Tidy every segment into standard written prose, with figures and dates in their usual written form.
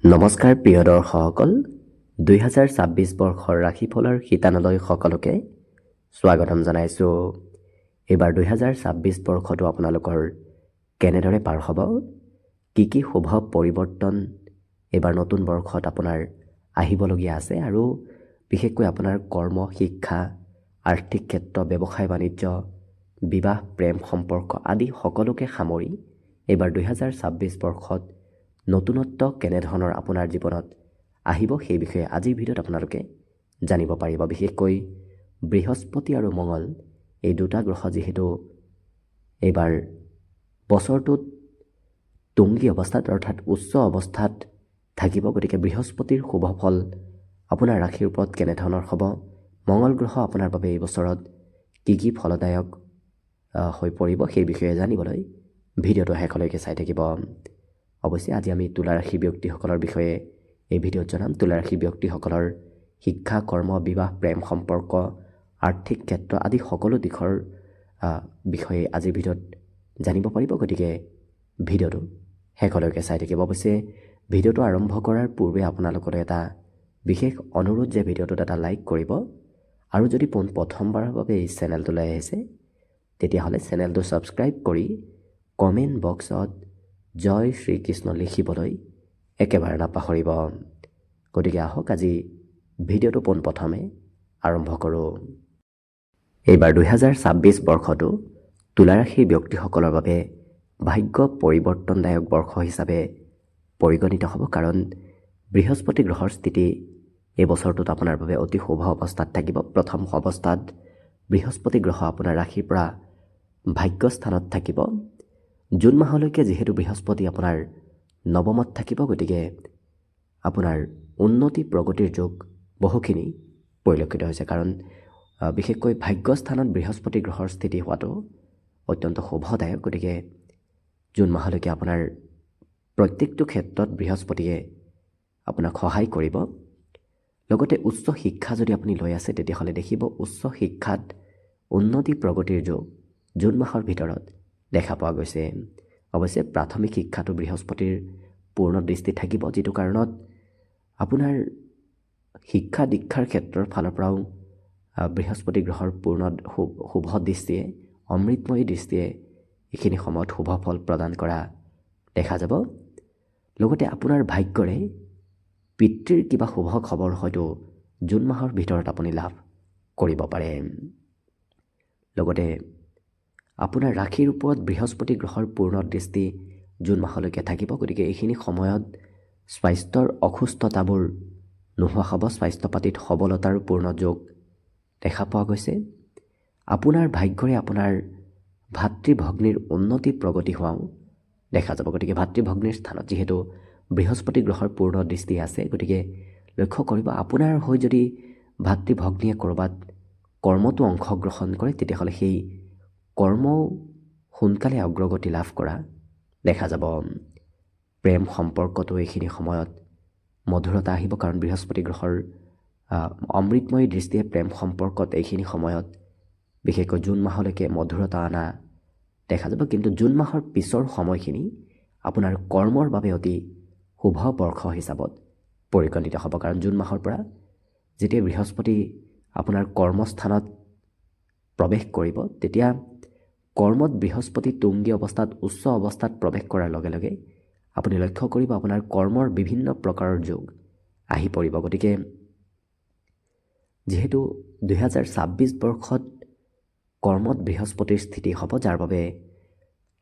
নমস্কাৰ প্ৰিয় দৰ্শকসকল, 2026 বৰ্ষৰ ৰাশিফলৰ শিতানলৈ সকলোকে স্বাগতম জনাইছোঁ। এইবাৰ 2026 বৰ্ষটো আপোনালোকৰ কেনেদৰে পাৰ হ'ব, কি শুভ পৰিৱৰ্তন এইবাৰ নতুন বৰ্ষত আপোনাৰ আহিবলগীয়া আছে আৰু বিশেষকৈ আপোনাৰ কৰ্ম, শিক্ষা, আৰ্থিক ক্ষেত্ৰ, ব্যৱসায় বাণিজ্য, বিবাহ, প্ৰেম সম্পৰ্ক আদি সকলোকে সামৰি এইবাৰ 2026 বৰ্ষত নতুনত্ব কেনেধৰণৰ আপোনাৰ জীৱনত আহিব সেই বিষয়ে আজিৰ ভিডিঅ'ত আপোনালোকে জানিব পাৰিব। বিশেষকৈ বৃহস্পতি আৰু মঙল এই দুটা গ্ৰহ যিহেতু এইবাৰ বছৰটোত তুংগী অৱস্থাত অৰ্থাৎ উচ্চ অৱস্থাত থাকিব, গতিকে বৃহস্পতিৰ শুভ ফল আপোনাৰ ৰাশিৰ ওপৰত কেনেধৰণৰ হ'ব, মঙল গ্ৰহ আপোনাৰ বাবে এই বছৰত কি ফলদায়ক হৈ পৰিব সেই বিষয়ে জানিবলৈ ভিডিঅ'টো শেষলৈকে চাই থাকিব। অৱশ্যে আজি আমি তুলা ৰাশি ব্যক্তিসকলৰ বিষয়ে এই ভিডিঅ'ত জনাম। তুলা ৰাশি ব্যক্তিসকলৰ শিক্ষা, কৰ্ম, বিবাহ, প্ৰেম সম্পৰ্ক, আৰ্থিক ক্ষেত্ৰ আদি সকলো দিশৰ বিষয়ে আজিৰ ভিডিঅ'ত জানিব পাৰিব, গতিকে ভিডিঅ'টো শেষলৈকে চাই থাকিব। অৱশ্যে ভিডিঅ'টো আৰম্ভ কৰাৰ পূৰ্বে আপোনালোকৰ এটা বিশেষ অনুৰোধ যে ভিডিঅ'টোত এটা লাইক কৰিব আৰু যদি প্ৰথমবাৰৰ বাবে এই চেনেলটোলৈ আহিছে তেতিয়াহ'লে চেনেলটো ছাবস্ক্ৰাইব কৰি কমেণ্ট বক্সত জয় শ্ৰীকৃষ্ণ লিখিবলৈ একেবাৰে নাপাহৰিব। গতিকে আহক আজি ভিডিঅ'টো পোনপ্ৰথমে আৰম্ভ কৰোঁ। এইবাৰ 2026 বৰ্ষটো তুলা ৰাশিৰ ব্যক্তিসকলৰ বাবে ভাগ্য পৰিৱৰ্তনদায়ক বৰ্ষ হিচাপে পৰিগণিত হ'ব, কাৰণ বৃহস্পতি গ্ৰহৰ স্থিতি এই বছৰটোত আপোনাৰ বাবে অতি শুভ অৱস্থাত থাকিব। প্ৰথম অৱস্থাত বৃহস্পতি গ্ৰহ আপোনাৰ ৰাশিৰ পৰা ভাগ্য স্থানত থাকিব। জুন মাহলৈকে যিহেতু বৃহস্পতি আপোনাৰ নৱমত থাকিব, গতিকে আপোনাৰ উন্নতি প্ৰগতিৰ যোগ বহুখিনি পৰিলক্ষিত হৈছে, কাৰণ বিশেষকৈ ভাগ্যস্থানত বৃহস্পতি গ্ৰহৰ স্থিতি হোৱাটো অত্যন্ত শুভদায়ক। গতিকে জুন মাহলৈকে আপোনাৰ প্ৰত্যেকটো ক্ষেত্ৰত বৃহস্পতিয়ে আপোনাক সহায় কৰিব। লগতে উচ্চ শিক্ষা যদি আপুনি লৈ আছে তেতিয়াহ'লে দেখিব উচ্চ শিক্ষাত উন্নতি প্ৰগতিৰ যোগ জুন মাহৰ ভিতৰত দেখা পোৱা গৈছে। অৱশ্যে প্ৰাথমিক শিক্ষাটো বৃহস্পতিৰ পূৰ্ণ দৃষ্টি থাকিব, যিটো কাৰণত আপোনাৰ শিক্ষা দীক্ষাৰ ক্ষেত্ৰৰ ফালৰ পৰাও বৃহস্পতি গ্ৰহৰ পূৰ্ণ শুভ দৃষ্টিয়ে, অমৃতময়ী দৃষ্টিয়ে এইখিনি সময়ত শুভ ফল প্ৰদান কৰা দেখা যাব। লগতে আপোনাৰ ভাগ্যৰে পিতৃৰ কিবা শুভ খবৰ হয়তো জুন মাহৰ ভিতৰত আপুনি লাভ কৰিব পাৰে। লগতে আপোনাৰ ৰাশিৰ ওপৰত বৃহস্পতি গ্ৰহৰ পূৰ্ণ দৃষ্টি জুন মাহলৈকে থাকিব, গতিকে এইখিনি সময়ত স্বাস্থ্যৰ অসুস্থতাবোৰ নোহোৱা হ'ব, স্বাস্থ্য পাতিত সবলতাৰ পূৰ্ণ যোগ দেখা পোৱা গৈছে। আপোনাৰ ভাগ্যৰে আপোনাৰ ভাতৃ ভগ্নীৰ উন্নতি প্ৰগতি হোৱাও দেখা যাব, গতিকে ভাতৃ ভগ্নীৰ স্থানত যিহেতু বৃহস্পতি গ্ৰহৰ পূৰ্ণ দৃষ্টি আছে, গতিকে লক্ষ্য কৰিব আপোনাৰ হৈ যদি ভাতৃ ভগ্নীয়ে ক'ৰবাত কৰ্মতো অংশগ্ৰহণ কৰে তেতিয়াহ'লে সেই কৰ্মও সোনকালে অগ্ৰগতি লাভ কৰা দেখা যাব। প্ৰেম সম্পৰ্কতো এইখিনি সময়ত মধুৰতা আহিব, কাৰণ বৃহস্পতি গ্ৰহৰ অমৃতময়ী দৃষ্টিয়ে প্ৰেম সম্পৰ্কত এইখিনি সময়ত বিশেষকৈ জুন মাহলৈকে মধুৰতা অনা দেখা যাব। কিন্তু জুন মাহৰ পিছৰ সময়খিনি আপোনাৰ কৰ্মৰ বাবে অতি শুভ বৰ্ষ হিচাপত পৰিগণিত হ'ব, কাৰণ জুন মাহৰ পৰা যেতিয়া বৃহস্পতি আপোনাৰ কৰ্মস্থানত প্ৰৱেশ কৰিব তেতিয়া কৰ্মত বৃহস্পতি তুংগী অৱস্থাত উচ্চ অৱস্থাত প্ৰৱেশ কৰাৰ লগে লগে আপুনি লক্ষ্য কৰিব আপোনাৰ কৰ্মৰ বিভিন্ন প্ৰকাৰৰ যোগ আহি পৰিব। গতিকে যিহেতু 2026 বৰ্ষত কৰ্মত বৃহস্পতিৰ স্থিতি হ'ব, যাৰ বাবে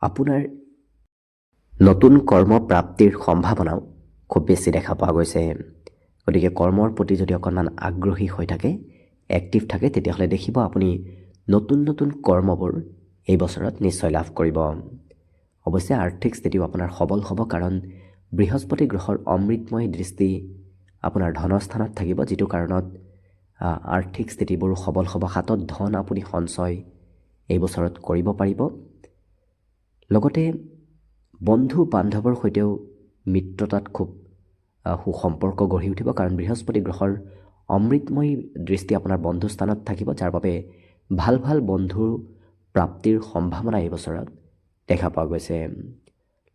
আপোনাৰ নতুন কৰ্ম প্ৰাপ্তিৰ সম্ভাৱনাও খুব বেছি দেখা পোৱা গৈছে। গতিকে কৰ্মৰ প্ৰতি যদি অকণমান আগ্ৰহী হৈ থাকে, এক্টিভ থাকে, তেতিয়াহ'লে দেখিব আপুনি নতুন নতুন কৰ্মবোৰ এই বছৰত নিশ্চয় লাভ কৰিব। অৱশ্যে আৰ্থিক স্থিতিও আপোনাৰ সবল হ'ব, কাৰণ বৃহস্পতি গ্ৰহৰ অমৃতময় দৃষ্টি আপোনাৰ ধনস্থানত থাকিব, যিটো কাৰণত আৰ্থিক স্থিতিবোৰ সবল হ'ব। হাতত ধন আপুনি সঞ্চয় এই বছৰত কৰিব পাৰিব। লগতে বন্ধু বান্ধৱৰ সৈতেও মিত্ৰতাত খুব সুসম্পৰ্ক গঢ়ি উঠিব, কাৰণ বৃহস্পতি গ্ৰহৰ অমৃতময়ী দৃষ্টি আপোনাৰ বন্ধুস্থানত থাকিব, যাৰ বাবে ভাল ভাল বন্ধু প্ৰাপ্তিৰ সম্ভাৱনা এই বছৰত দেখা পোৱা গৈছে।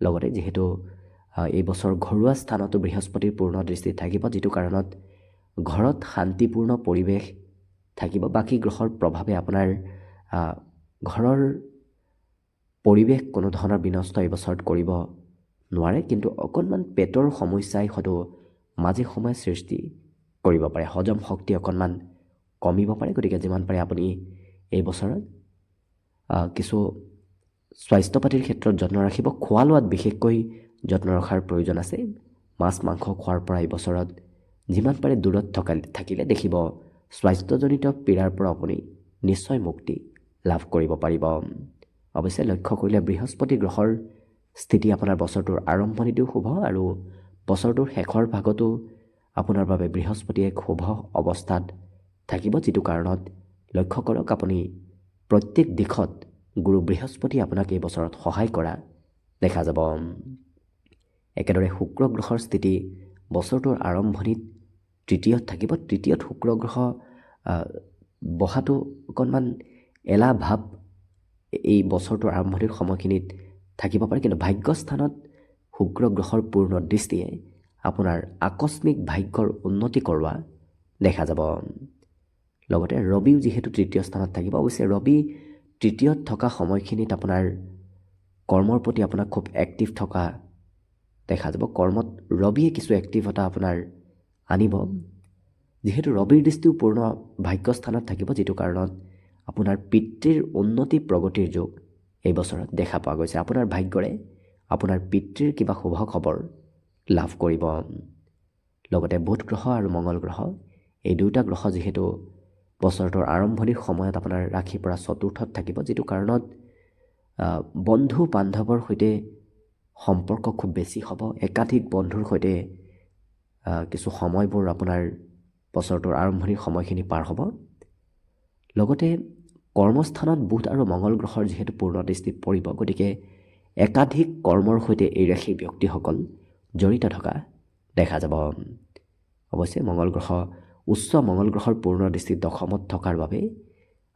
লগতে যিহেতু এই বছৰ ঘৰুৱা স্থানতো বৃহস্পতিৰ পূৰ্ণ দৃষ্টি থাকিব, যিটো কাৰণত ঘৰত শান্তিপূৰ্ণ পৰিৱেশ থাকিব। বাকী গ্ৰহৰ প্ৰভাৱে আপোনাৰ ঘৰৰ পৰিৱেশ কোনো ধৰণৰ বিনষ্ট এই বছৰত কৰিব নোৱাৰে, কিন্তু অকণমান পেটৰ সমস্যাই হয়তো মাজে সময়ে সৃষ্টি কৰিব পাৰে। হজম শক্তি অকণমান কমিব পাৰে। গতিকে যিমান পাৰে আপুনি এই বছৰত কিছু স্বাস্থ্য পাতিৰ ক্ষেত্ৰত যত্ন ৰাখিব। খোৱা লোৱাত বিশেষকৈ যত্ন ৰখাৰ প্ৰয়োজন আছে। মাছ মাংস খোৱাৰ পৰা এই বছৰত যিমান পাৰে দূৰত থাকিলে দেখিব স্বাস্থ্যজনিত পীড়াৰ পৰা আপুনি নিশ্চয় মুক্তি লাভ কৰিব পাৰিব। অৱশ্যে লক্ষ্য কৰিলে বৃহস্পতি গ্ৰহৰ স্থিতি আপোনাৰ বছৰটোৰ আৰম্ভণিটো শুভ আৰু বছৰটোৰ শেষৰ ভাগতো আপোনাৰ বাবে বৃহস্পতি এক শুভ অৱস্থাত থাকিব, যিটো কাৰণত লক্ষ্য কৰক আপুনি প্ৰত্যেক দিশত গুৰু বৃহস্পতি আপোনাক এই বছৰত সহায় কৰা দেখা যাব। একেদৰে শুক্ৰ গ্ৰহৰ স্থিতি বছৰটোৰ আৰম্ভণিত তৃতীয়ত থাকিব। তৃতীয়ত শুক্ৰ গ্ৰহ বহাটো অকণমান এলাহ ভাৱ এই বছৰটোৰ আৰম্ভণিৰ সময়খিনিত থাকিব পাৰে, কিন্তু ভাগ্যস্থানত শুক্ৰ গ্ৰহৰ পূৰ্ণ দৃষ্টিয়ে আপোনাৰ আকস্মিক ভাগ্যৰ উন্নতি কৰোৱা দেখা যাব। লগতে ৰবিও যিহেতু তৃতীয় স্থানত থাকিব, অৱশ্যে ৰবি তৃতীয়ত থকা সময়খিনিত আপোনাৰ কৰ্মৰ প্ৰতি আপোনাক খুব এক্টিভ থকা দেখা যাব। কৰ্মত ৰবিয়ে কিছু এক্টিভতা আপোনাৰ আনিব। যিহেতু ৰবিৰ দৃষ্টিও পূৰ্ণ ভাগ্যস্থানত থাকিব, যিটো কাৰণত আপোনাৰ পিতৃৰ উন্নতি প্ৰগতিৰ যোগ এই বছৰত দেখা পোৱা গৈছে। আপোনাৰ ভাগ্যৰে আপোনাৰ পিতৃৰ কিবা শুভ খবৰ লাভ কৰিব। লগতে বুধ গ্ৰহ আৰু মঙ্গল গ্ৰহ এই দুয়োটা গ্ৰহ যিহেতু বছৰটোৰ আৰম্ভণিৰ সময়ত আপোনাৰ ৰাশিৰ পৰা চতুৰ্থত থাকিব, যিটো কাৰণত বন্ধু বান্ধৱৰ সৈতে সম্পৰ্ক খুব বেছি হ'ব। একাধিক বন্ধুৰ সৈতে কিছু সময়বোৰ আপোনাৰ বছৰটোৰ আৰম্ভণিৰ সময়খিনি পাৰ হ'ব। লগতে কৰ্মস্থানত বুধ আৰু মঙ্গল গ্ৰহৰ যিহেতু পূৰ্ণ দৃষ্টি পৰিব, গতিকে একাধিক কৰ্মৰ সৈতে এই ৰাশিৰ ব্যক্তিসকল জড়িত থকা দেখা যাব। অৱশ্যে উচ্চ মঙ্গল গ্ৰহৰ পূৰ্ণ দৃষ্টি দশমত থকাৰ বাবে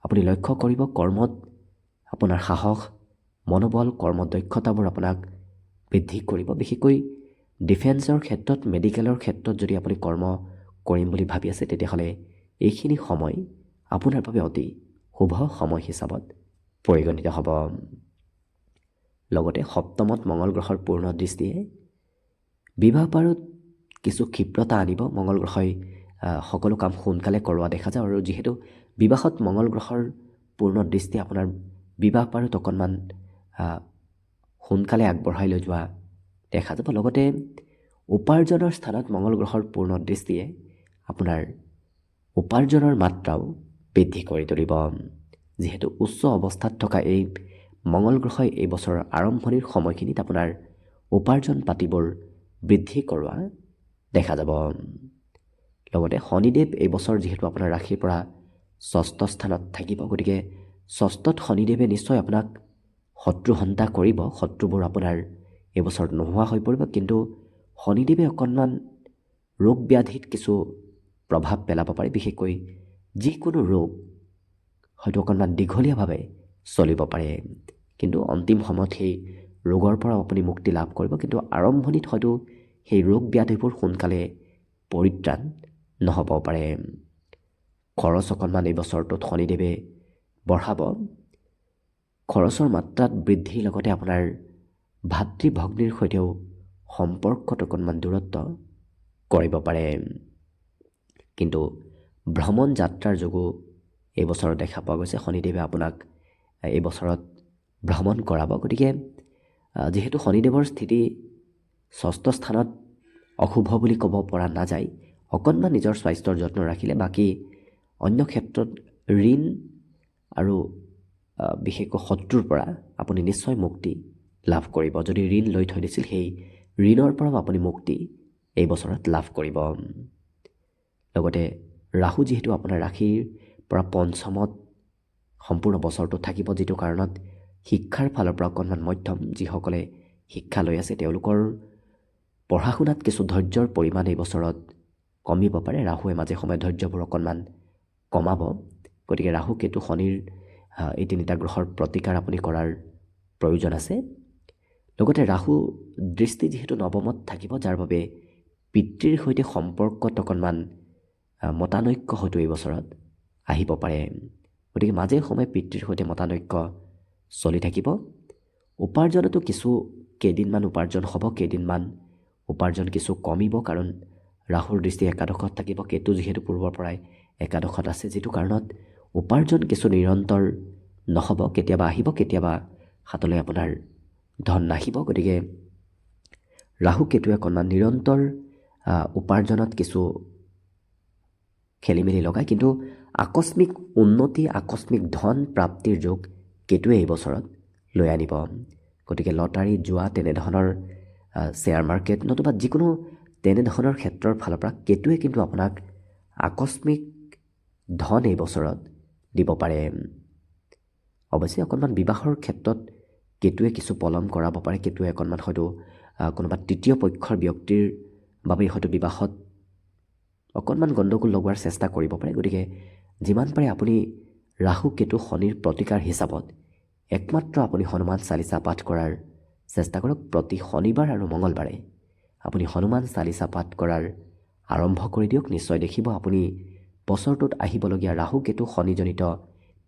আপুনি লক্ষ্য কৰিব কৰ্মত আপোনাৰ সাহস, মনোবল, কৰ্মদক্ষতাবোৰ আপোনাক বৃদ্ধি কৰিব। বিশেষকৈ ডিফেন্সৰ ক্ষেত্ৰত, মেডিকেলৰ ক্ষেত্ৰত যদি আপুনি কৰ্ম কৰিম বুলি ভাবি আছে, তেতিয়াহ'লে এইখিনি সময় আপোনাৰ বাবে অতি শুভ সময় হিচাপত পৰিগণিত হ'ব। লগতে সপ্তমত মঙ্গল গ্ৰহৰ পূৰ্ণ দৃষ্টিয়ে বিবাহ বাৰুত কিছু ক্ষিপ্ৰতা আনিব। মঙ্গল গ্ৰহই সকলো কাম সোনকালে কৰোৱা দেখা যায়, আৰু যিহেতু বিবাহত মঙ্গল গ্ৰহৰ পূৰ্ণ দৃষ্টি আপোনাৰ বিবাহ বাৰুত অকণমান সোনকালে আগবঢ়াই লৈ যোৱা দেখা যাব। লগতে উপাৰ্জনৰ স্থানত মঙ্গল গ্ৰহৰ পূৰ্ণ দৃষ্টিয়ে আপোনাৰ উপাৰ্জনৰ মাত্ৰাও বৃদ্ধি কৰি তুলিব। যিহেতু উচ্চ অৱস্থাত থকা এই মঙ্গল গ্ৰহই এই বছৰৰ আৰম্ভণিৰ সময়খিনিত আপোনাৰ উপাৰ্জন পাতিবোৰ বৃদ্ধি কৰোৱা দেখা যাব। লগতে শনিদেৱ এই বছৰ যিহেতু আপোনাৰ ৰাশিৰ পৰা ষষ্ঠ স্থানত থাকিব, গতিকে ষষ্ঠত শনিদেৱে নিশ্চয় আপোনাক শত্ৰুহন্তা কৰিব। শত্ৰুবোৰ আপোনাৰ এই বছৰত নোহোৱা হৈ পৰিব, কিন্তু শনিদেৱে অকণমান ৰোগ ব্যাধিত কিছু প্ৰভাৱ পেলাব পাৰে। বিশেষকৈ যিকোনো ৰোগ হয়তো অকণমান দীঘলীয়াভাৱে চলিব পাৰে, কিন্তু অন্তিম সময়ত সেই ৰোগৰ পৰা আপুনি মুক্তি লাভ কৰিব। কিন্তু আৰম্ভণিত হয়তো সেই ৰোগ ব্যাধিবোৰ সোনকালে পৰিত্ৰাণ নহ'ব পাৰে। খৰচ অকণমান এই বছৰটোত শনিদেৱে বঢ়াব। খৰচৰ মাত্ৰাত বৃদ্ধিৰ লগতে আপোনাৰ ভাতৃ ভগ্নীৰ সৈতেও সম্পৰ্কত অকণমান দূৰত্ব কৰিব পাৰে। কিন্তু ভ্ৰমণ যাত্ৰাৰ যোগো এই বছৰত দেখা পোৱা গৈছে। শনিদেৱে আপোনাক এই বছৰত ভ্ৰমণ কৰাব। গতিকে যিহেতু শনিদেৱৰ স্থিতি ষষ্ঠ স্থানত অশুভ বুলি ক'ব পৰা নাযায়, অকণমান নিজৰ স্বাস্থ্যৰ যত্ন ৰাখিলে বাকী অন্য ক্ষেত্ৰত ঋণ আৰু বিশেষকৈ শত্ৰুৰ পৰা আপুনি নিশ্চয় মুক্তি লাভ কৰিব। যদি ঋণ লৈ থৈ দিছিল, সেই ঋণৰ পৰাও আপুনি মুক্তি এই বছৰত লাভ কৰিব। লগতে ৰাহু যিহেতু আপোনাৰ ৰাশিৰ পৰা পঞ্চমত সম্পূৰ্ণ বছৰটো থাকিব, যিটো কাৰণত শিক্ষাৰ ফালৰ পৰা অকণমান মধ্যম। যিসকলে শিক্ষা লৈ আছে তেওঁলোকৰ পঢ়া শুনাত কিছু ধৈৰ্যৰ পৰিমাণ এই বছৰত কমিব পাৰে। ৰাহুৱে মাজে সময়ে ধৈৰ্যবোৰ অকণমান কমাব। গতিকে ৰাহু, কেতু, শনিৰ এই তিনিটা গ্ৰহৰ প্ৰতিকাৰ আপুনি কৰাৰ প্ৰয়োজন আছে। লগতে ৰাহু দৃষ্টি যিহেতু নৱমত থাকিব, যাৰ বাবে পিতৃৰ সৈতে সম্পৰ্কত অকণমান মতানৈক্য হয়তো এই বছৰত আহিব পাৰে। গতিকে মাজে সময়ে পিতৃৰ সৈতে মতানৈক্য চলি থাকিব। উপাৰ্জনতো কিছু কেইদিনমান উপাৰ্জন হ'ব, কেইদিনমান উপাৰ্জন কিছু কমিব, কাৰণ ৰাহুৰ দৃষ্টি একাদশত থাকিব। কেতু যিহেতু পূৰ্বৰ পৰাই একাদশত আছে, যিটো কাৰণত উপাৰ্জন কিছু নিৰন্তৰ নহ'ব, কেতিয়াবা আহিব, কেতিয়াবা হাতলৈ আপোনাৰ ধন নাহিব। গতিকে ৰাহু কেতুৱে অকণমান নিৰন্তৰ উপাৰ্জনত কিছু খেলি মেলি লগায়, কিন্তু আকস্মিক উন্নতি, আকস্মিক ধন প্ৰাপ্তিৰ যোগ কেতুৱে এই বছৰত লৈ আনিব। গতিকে লটাৰী, জোৱা তেনেধৰণৰ শ্বেয়াৰ মাৰ্কেট নতুবা যিকোনো তেনেধৰণৰ ক্ষেত্ৰৰ ফালৰ পৰা কেতুৱে কিন্তু আপোনাক আকস্মিক ধন এই বছৰত দিব পাৰে। অৱশ্যে অকণমান বিবাহৰ ক্ষেত্ৰত কেতুৱে কিছু পলম কৰাব পাৰে। কেতুৱে অকণমান হয়তো কোনোবা তৃতীয় পক্ষৰ ব্যক্তিৰ বাবে হয়তো বিবাহত অকণমান গণ্ডগোল লগোৱাৰ চেষ্টা কৰিব পাৰে। গতিকে যিমান পাৰে আপুনি ৰাহু কেতু শনিৰ প্ৰতিকাৰ হিচাপত একমাত্ৰ আপুনি হনুমান চালিচা পাঠ কৰাৰ চেষ্টা কৰক। প্ৰতি শনিবাৰ আৰু মঙলবাৰে আপুনি হনুমান চালিচা পাঠ কৰাৰ আৰম্ভ কৰি দিয়ক। নিশ্চয় দেখিব আপুনি বছৰটোত আহিবলগীয়া ৰাহু কেতু শনিজনিত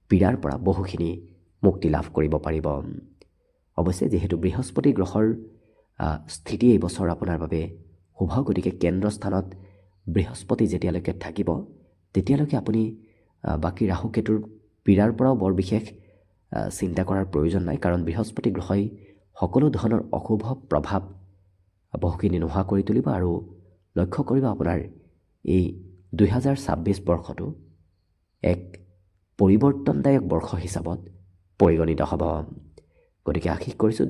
পীড়াৰ পৰা বহুখিনি মুক্তি লাভ কৰিব পাৰিব। অৱশ্যে যিহেতু বৃহস্পতি গ্ৰহৰ স্থিতি এই বছৰ আপোনাৰ বাবে শুভ, গতিকে কেন্দ্ৰস্থানত বৃহস্পতি যেতিয়ালৈকে থাকিব তেতিয়ালৈকে আপুনি বাকী ৰাহু কেতুৰ পীড়াৰ পৰাও বৰ বিশেষ চিন্তা কৰাৰ প্ৰয়োজন নাই, কাৰণ বৃহস্পতি গ্ৰহই সকলো ধৰণৰ অশুভ প্ৰভাৱ বহুখিনি নোহোৱা কৰি তুলিব। আৰু লক্ষ্য কৰিব আপোনাৰ এই 2026 বৰ্ষটো এক পৰিৱৰ্তনদায়ক বৰ্ষ হিচাপত পৰিগণিত হ'ব। গতিকে আশীষ কৰিছোঁ